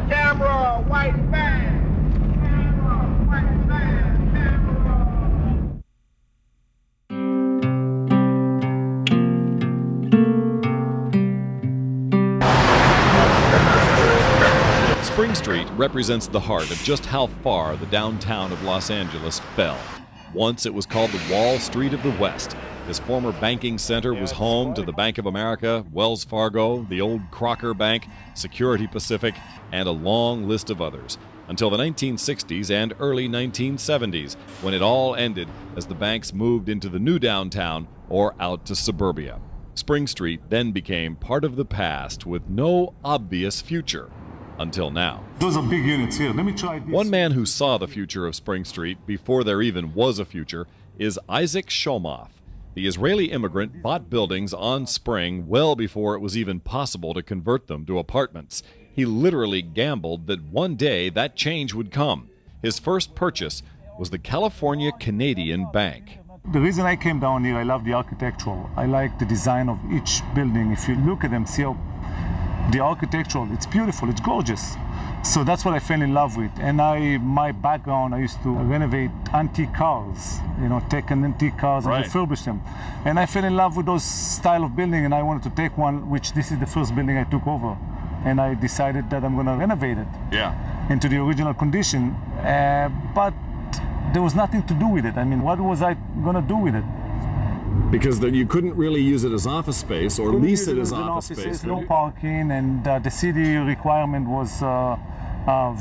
Camera, white van. Camera, white van. Spring Street represents the heart of just how far the downtown of Los Angeles fell. Once it was called the Wall Street of the West. This former banking center was home to the Bank of America, Wells Fargo, the old Crocker Bank, Security Pacific, and a long list of others, until the 1960s and early 1970s, when it all ended as the banks moved into the new downtown or out to suburbia. Spring Street then became part of the past with no obvious future. Until now. Those are big units here. Let me try this. One man who saw the future of Spring Street before there even was a future is Isaac Shomoff. The Israeli immigrant bought buildings on Spring well before it was even possible to convert them to apartments. He literally gambled that one day that change would come. His first purchase was the California Canadian Bank. The reason I came down here, I love the architectural. I like the design of each building. If you look at them, see how the architectural, it's beautiful, it's gorgeous. So that's what I fell in love with. And my background, I used to renovate antique cars, take an antique cars and refurbish them. And I fell in love with those style of building, and I wanted to take one, which this is the first building I took over. And I decided that I'm gonna renovate it into the original condition. But there was nothing to do with it. I mean, what was I going to do with it? Because you couldn't really use it as office space or lease it as office space. No parking, and the city requirement was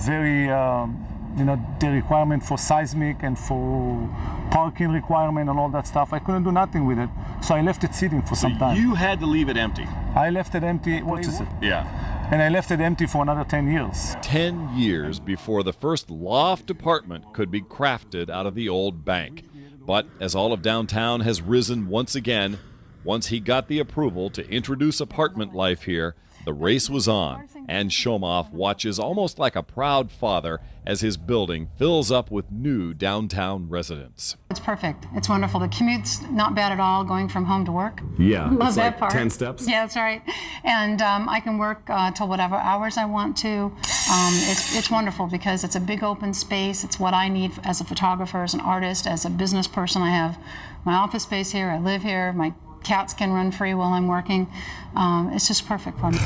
very, the requirement for seismic and for parking requirement and all that stuff. I couldn't do nothing with it, so I left it sitting for some time. You had to leave it empty. I left it empty. What is it? Yeah. And I left it empty for another 10 years. 10 years before the first loft apartment could be crafted out of the old bank. But as all of downtown has risen once again, once he got the approval to introduce apartment life here, the race was on, and Shomoff watches almost like a proud father as his building fills up with new downtown residents. It's perfect. It's wonderful. The commute's not bad at all, going from home to work. Yeah, Love it's that like part. 10 steps. Yeah, that's right. And I can work till whatever hours I want to. It's wonderful because it's a big open space. It's what I need as a photographer, as an artist, as a business person. I have my office space here. I live here. My cats can run free while I'm working. It's just perfect for me.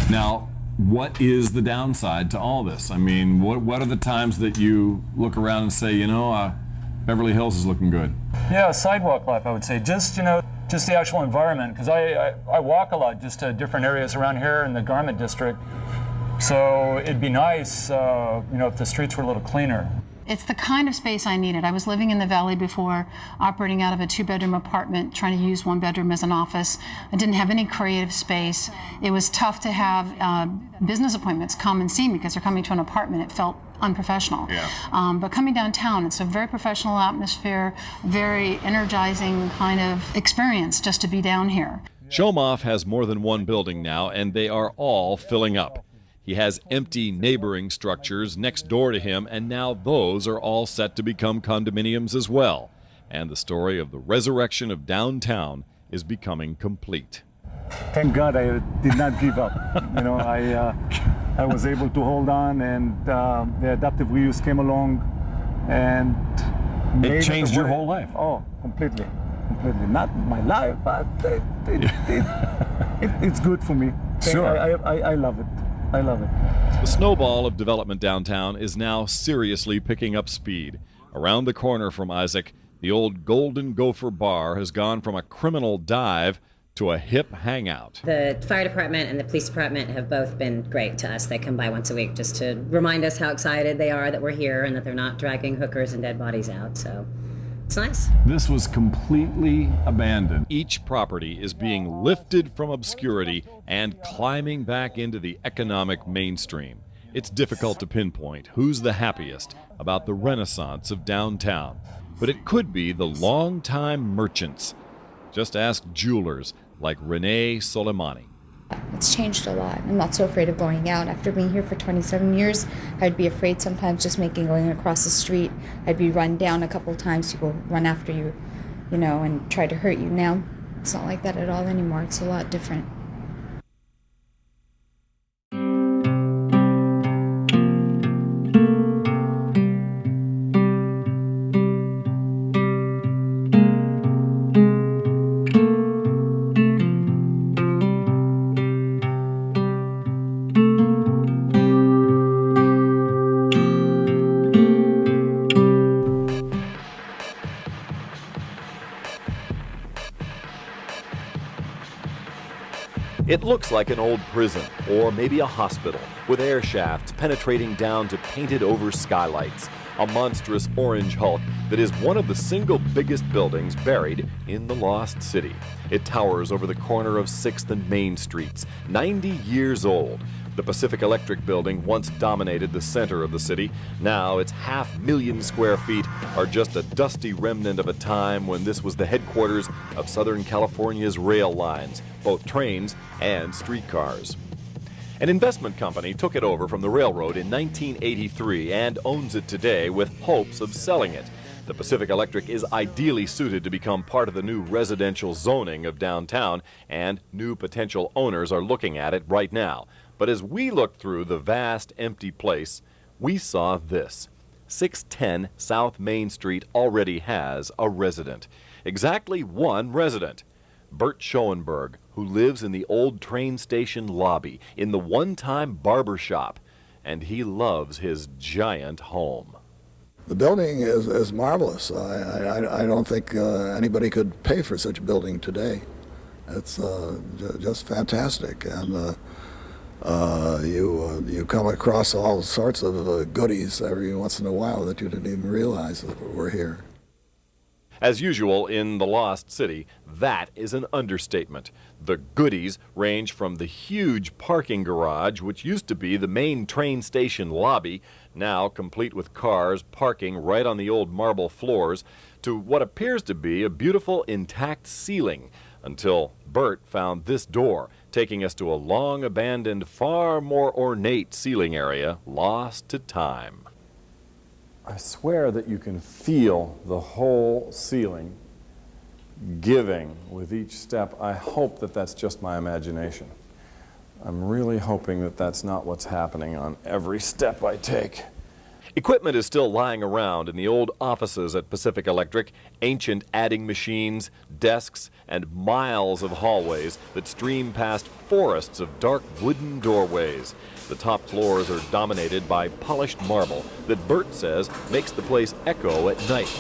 Now, what is the downside to all this? I mean, what are the times that you look around and say, Beverly Hills is looking good? Yeah, sidewalk life, I would say. Just the actual environment, because I walk a lot just to different areas around here in the garment district. So it'd be nice, if the streets were a little cleaner. It's the kind of space I needed. I was living in the Valley before, operating out of a 2-bedroom apartment, trying to use 1 bedroom as an office. I didn't have any creative space. It was tough to have business appointments come and see me because they're coming to an apartment. It felt unprofessional. Yeah. But coming downtown, it's a very professional atmosphere, very energizing kind of experience just to be down here. Shomoff has more than one building now, and they are all filling up. He has empty neighboring structures next door to him, and now those are all set to become condominiums as well. And the story of the resurrection of downtown is becoming complete. Thank God I did not give up. I was able to hold on, and the adaptive reuse came along, and it changed your whole life. Oh, completely. Not my life, but it's good for me. Sure. I love it. I love it. The snowball of development downtown is now seriously picking up speed. Around the corner from Isaac, the old Golden Gopher Bar has gone from a criminal dive to a hip hangout. The fire department and the police department have both been great to us. They come by once a week just to remind us how excited they are that we're here and that they're not dragging hookers and dead bodies out. So it's nice. This was completely abandoned. Each property is being lifted from obscurity and climbing back into the economic mainstream. It's difficult to pinpoint who's the happiest about the renaissance of downtown, but it could be the longtime merchants. Just ask jewelers like Renee Soleimani. It's changed a lot. I'm not so afraid of going out. After being here for 27 years, I'd be afraid sometimes just going across the street. I'd be run down a couple of times. People run after you, and try to hurt you. Now, it's not like that at all anymore. It's a lot different. It looks like an old prison, or maybe a hospital, with air shafts penetrating down to painted-over skylights, a monstrous orange hulk that is one of the single biggest buildings buried in the lost city. It towers over the corner of 6th and Main Streets, 90 years old. The Pacific Electric building once dominated the center of the city. Now its 500,000 square feet are just a dusty remnant of a time when this was the headquarters of Southern California's rail lines, both trains and streetcars. An investment company took it over from the railroad in 1983 and owns it today with hopes of selling it. The Pacific Electric is ideally suited to become part of the new residential zoning of downtown, and new potential owners are looking at it right now. But as we looked through the vast empty place, we saw this. 610 South Main Street already has a resident. Exactly one resident. Bert Schoenberg, who lives in the old train station lobby in the one-time barber shop, and he loves his giant home. The building is marvelous. I don't think anybody could pay for such a building today. It's just fantastic, and you come across all sorts of goodies every once in a while that you didn't even realize that were here. As usual in the Lost City, that is an understatement. The goodies range from the huge parking garage, which used to be the main train station lobby, now complete with cars parking right on the old marble floors, to what appears to be a beautiful intact ceiling, until Bert found this door, taking us to a long-abandoned, far more ornate ceiling area, lost to time. I swear that you can feel the whole ceiling giving with each step. I hope that that's just my imagination. I'm really hoping that that's not what's happening on every step I take. Equipment is still lying around in the old offices at Pacific Electric, ancient adding machines, desks, and miles of hallways that stream past forests of dark wooden doorways. The top floors are dominated by polished marble that Bert says makes the place echo at night.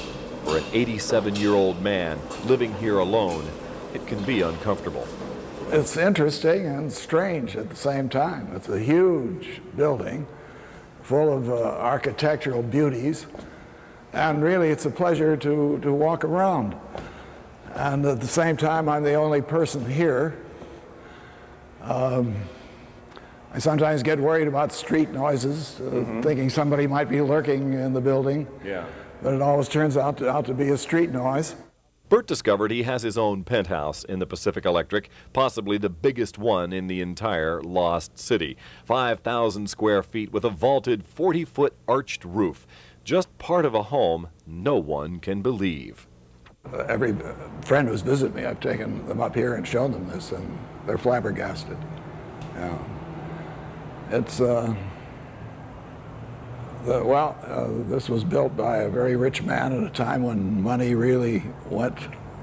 For an 87-year-old man living here alone, it can be uncomfortable. It's interesting and strange at the same time. It's a huge building full of architectural beauties, and really it's a pleasure to walk around. And at the same time, I'm the only person here. I sometimes get worried about street noises, thinking somebody might be lurking in the building. Yeah. But it always turns out to be a street noise. Bert discovered he has his own penthouse in the Pacific Electric, possibly the biggest one in the entire Lost City. 5,000 square feet with a vaulted 40-foot arched roof. Just part of a home no one can believe. Every friend who's visited me, I've taken them up here and shown them this, and they're flabbergasted. Yeah. It's, this was built by a very rich man at a time when money really went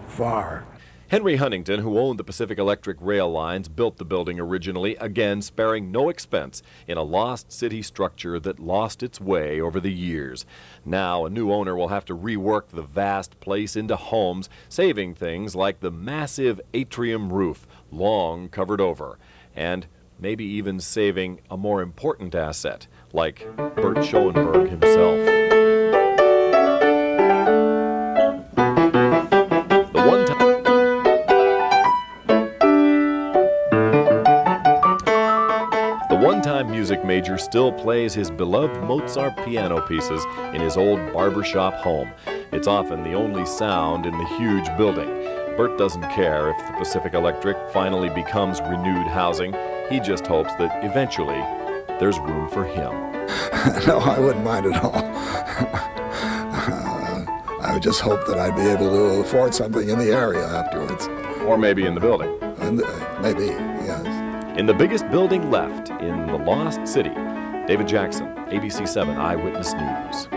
far. Henry Huntington, who owned the Pacific Electric rail lines, built the building originally, again sparing no expense, in a lost city structure that lost its way over the years. Now a new owner will have to rework the vast place into homes, saving things like the massive atrium roof, long covered over, and maybe even saving a more important asset, like Bert Schoenberg himself. The one-time music major still plays his beloved Mozart piano pieces in his old barbershop home. It's often the only sound in the huge building. Bert doesn't care if the Pacific Electric finally becomes renewed housing. He just hopes that eventually there's room for him. No, I wouldn't mind at all. I would just hope that I'd be able to afford something in the area afterwards. Or maybe in the building. Maybe, yes. In the biggest building left in the Lost City, David Jackson, ABC 7 Eyewitness News.